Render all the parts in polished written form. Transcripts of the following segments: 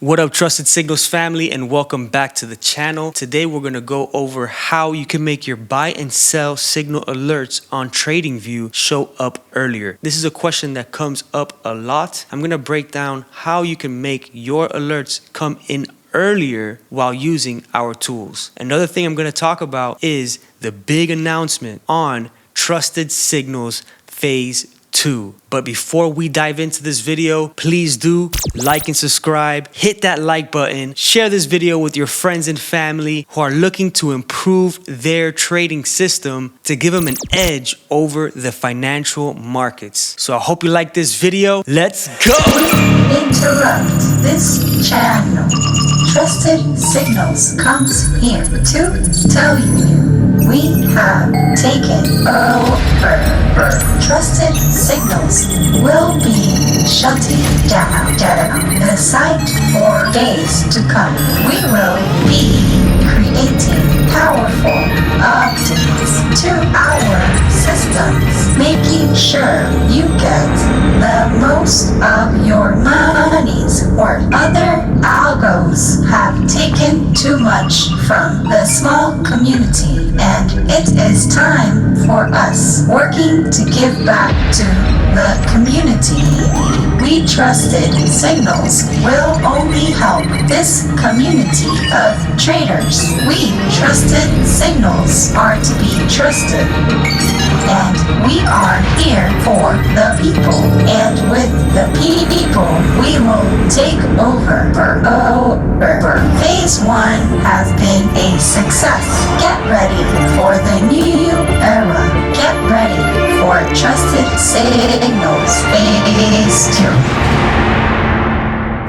What up, Trusted Signals family, and welcome back to the channel. Today we're going to go over how you can make your buy and sell signal alerts on TradingView show up earlier. This is a question that comes up a lot. I'm going to break down how you can make your alerts come in earlier while using our tools. Another thing I'm going to talk about is the big announcement on TrustedSignals Phase 2. But before we dive into this video, please do like and subscribe, hit that like button, share this video with your friends and family who are looking to improve their trading system to give them an edge over the financial markets. So I hope you like this video. Let's go! Interrupt this channel. Trusted Signals comes here to tell you we have taken over. Trusted Signals will be shutting down the site for days to come. We will be creating powerful updates to our systems, making sure you get the most of your monies worth. Other algos have taken too much from the small community, and it is time for us working to give back to the community. We Trusted Signals will only help this community of traders. We Trusted Signals are to be trusted, and we are here for the people, and with the people we will take over. Phase 1 has been a success. Get ready for the new era. Get ready for Trusted Signals Phase 2.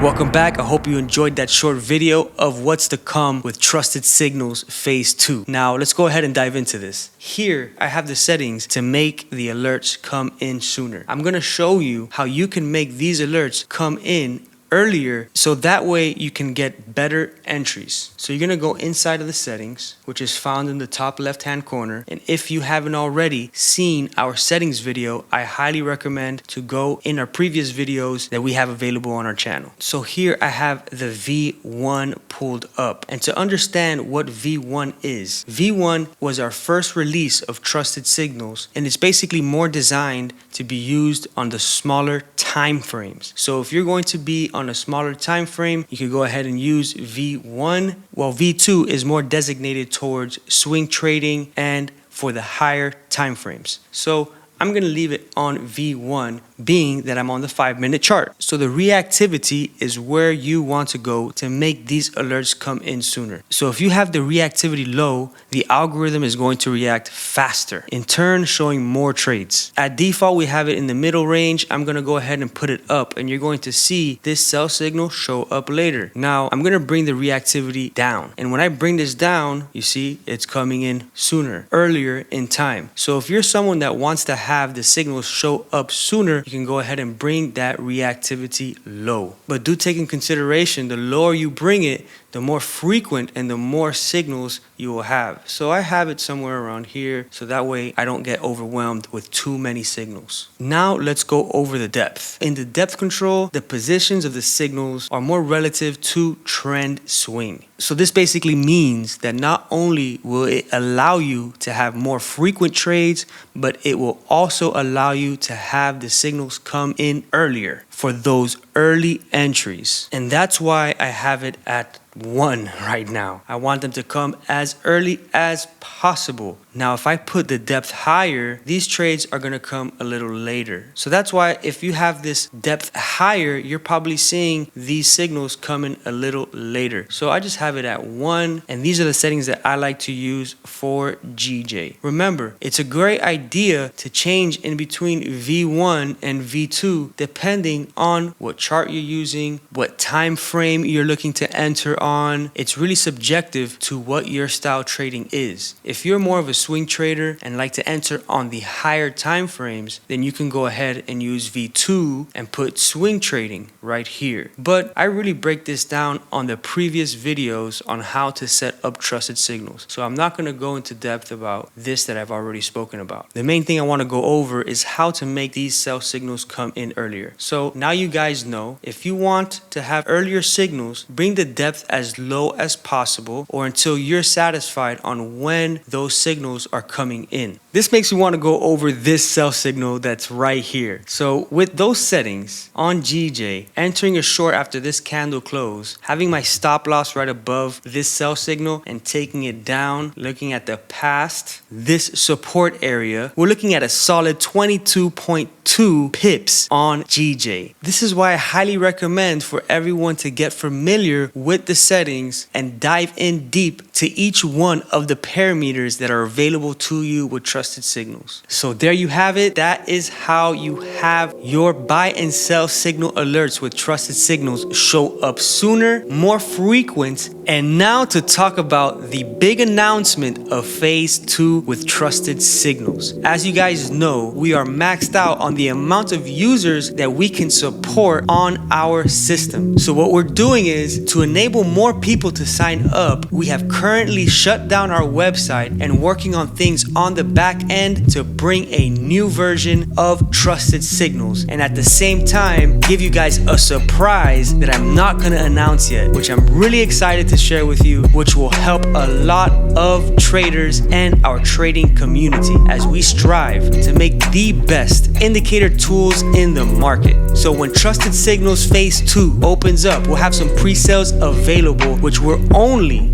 Welcome back. I hope you enjoyed that short video of what's to come with Trusted Signals Phase 2. Now, let's go ahead and dive into this. Here, I have the settings to make the alerts come in sooner. I'm going to show you how you can make these alerts come in earlier, so that way you can get better entries. So you're gonna go inside of the settings, which is found in the top left hand corner, and if you haven't already seen our settings video, I highly recommend to go in our previous videos that we have available on our channel. So here I have the V1 pulled up, and to understand what V1 is, V1 was our first release of Trusted Signals, and it's basically more designed to be used on the smaller time frames. So if you're going to be on a smaller time frame, you can go ahead and use V1, while V2 is more designated towards swing trading and for the higher time frames. So I'm going to leave it on V1, being that I'm on the 5-minute chart. So the reactivity is where you want to go to make these alerts come in sooner. So if you have the reactivity low, the algorithm is going to react faster, in turn showing more trades. At default, we have it in the middle range. I'm going to go ahead and put it up, and you're going to see this sell signal show up later. Now I'm going to bring the reactivity down, and when I bring this down, you see it's coming in sooner, earlier in time. So if you're someone that wants to have the signals show up sooner, you can go ahead and bring that reactivity low. But do take in consideration, the lower you bring it, the more frequent and the more signals you will have. So I have it somewhere around here, so that way I don't get overwhelmed with too many signals. Now let's go over the depth. In the depth control, the positions of the signals are more relative to trend swing. So this basically means that not only will it allow you to have more frequent trades, but it will also allow you to have the signals come in earlier for those early entries. And that's why I have it at 1 right now. I want them to come as early as possible. Now, if I put the depth higher, these trades are going to come a little later. So that's why if you have this depth higher, you're probably seeing these signals coming a little later. So I just have it at 1, and these are the settings that I like to use for GJ. Remember, it's a great idea to change in between V1 and V2 depending on what chart you're using, what time frame you're looking to enter on. It's really subjective to what your style trading is. If you're more of a swing trader and like to enter on the higher time frames, then you can go ahead and use V2 and put swing trading right here. But I really break this down on the previous videos on how to set up Trusted Signals. So I'm not going to go into depth about this that I've already spoken about. The main thing I want to go over is how to make these sell signals come in earlier. So now you guys know, if you want to have earlier signals, bring the depth as low as possible or until you're satisfied on when those signals are coming in. This makes me want to go over this sell signal that's right here. So with those settings on GJ, entering a short after this candle close, having my stop loss right above this sell signal and taking it down, looking at the past, this support area, we're looking at a solid 22.2 pips on GJ. This is why I highly recommend for everyone to get familiar with the settings and dive in deep to each one of the parameters that are available to you with TrustedSignals. So there you have it. That is how you have your buy and sell signal alerts with TrustedSignals show up sooner, more frequent. And now to talk about the big announcement of phase 2 with TrustedSignals. As you guys know, we are maxed out on the amount of users that we can support on our system. So what we're doing is to enable more people to sign up, we have currently shut down our website and working on things on the back end to bring a new version of TrustedSignals, and at the same time give you guys a surprise that I'm not going to announce yet, which I'm really excited to share with you, which will help a lot of traders and our trading community as we strive to make the best indicator tools in the market. So when TrustedSignals phase 2 opens up, we'll have some pre-sales available, which we're only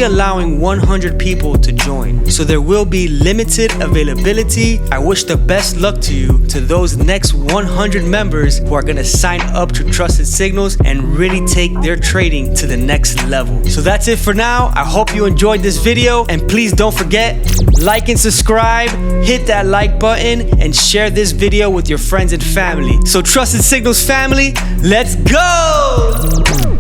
allowing 100 people to join. So there will be limited availability. I wish the best luck to you, to those next 100 members who are gonna sign up to TrustedSignals and really take their trading to the next level. So that's it for now. I hope you enjoyed this video, and please don't forget, like and subscribe, hit that like button, and share this video with your friends and family. So TrustedSignals family, let's go!